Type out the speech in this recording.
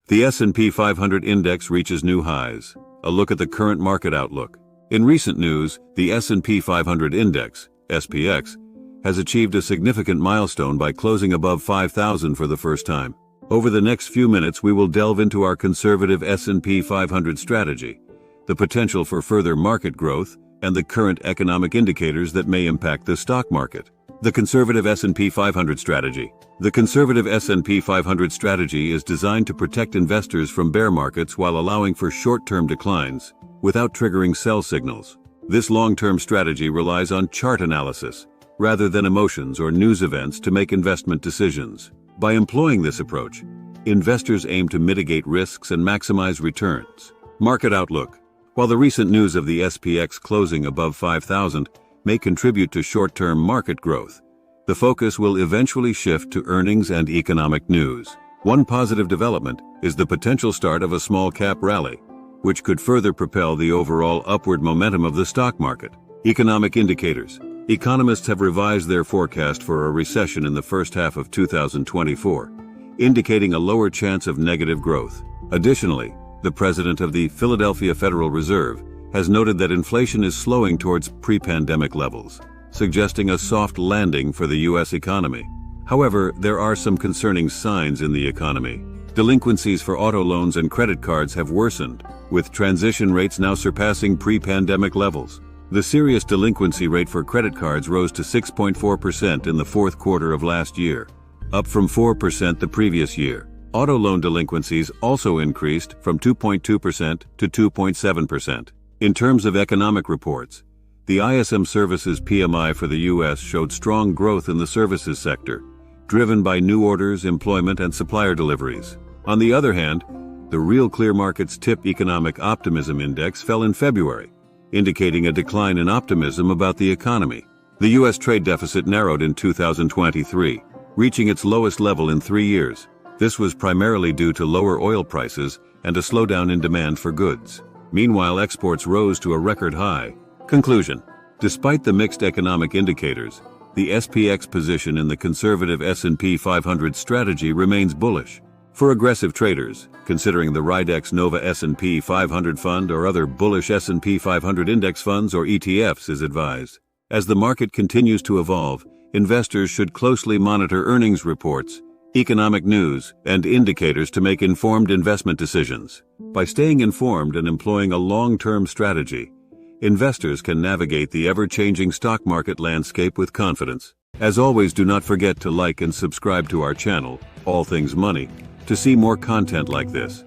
The S&P 500 index reaches new highs. A look at the current market outlook. In recent news, the S&P 500 index, SPX, has achieved a significant milestone by closing above 5,000 for the first time. Over the next few minutes, we will delve into our conservative S&P 500 strategy, the potential for further market growth, and the current economic indicators that may impact the stock market. The conservative S&P 500 strategy. The conservative S&P 500 strategy is designed to protect investors from bear markets while allowing for short-term declines, without triggering sell signals. This long-term strategy relies on chart analysis, rather than emotions or news events to make investment decisions. By employing this approach, investors aim to mitigate risks and maximize returns. Market outlook. While the recent news of the SPX closing above 5,000 may contribute to short-term market growth, the focus will eventually shift to earnings and economic news. One positive development is the potential start of a small-cap rally, which could further propel the overall upward momentum of the stock market. Economic indicators. Economists have revised their forecast for a recession in the first half of 2024, indicating a lower chance of negative growth. Additionally, the president of the Philadelphia Federal Reserve has noted that inflation is slowing towards pre-pandemic levels, suggesting a soft landing for the U.S. economy. However, there are some concerning signs in the economy. Delinquencies for auto loans and credit cards have worsened, with transition rates now surpassing pre-pandemic levels. The serious delinquency rate for credit cards rose to 6.4% in the fourth quarter of last year, up from 4% the previous year. Auto loan delinquencies also increased from 2.2% to 2.7%. In terms of economic reports, the ISM Services PMI for the U.S. showed strong growth in the services sector, driven by new orders, employment, and supplier deliveries. On the other hand, the Real Clear Markets TIP Economic Optimism Index fell in February, indicating a decline in optimism about the economy. The U.S. trade deficit narrowed in 2023, reaching its lowest level in 3 years. This was primarily due to lower oil prices and a slowdown in demand for goods. Meanwhile, exports rose to a record high. Conclusion. Despite the mixed economic indicators, the SPX position in the conservative S&P 500 strategy remains bullish. For aggressive traders, considering the Ridex Nova S&P 500 fund or other bullish S&P 500 index funds or ETFs is advised. As the market continues to evolve, investors should closely monitor earnings reports, economic news, and indicators to make informed investment decisions. By staying informed and employing a long-term strategy, investors can navigate the ever-changing stock market landscape with confidence. As always, do not forget to like and subscribe to our channel, All Things Money, to see more content like this.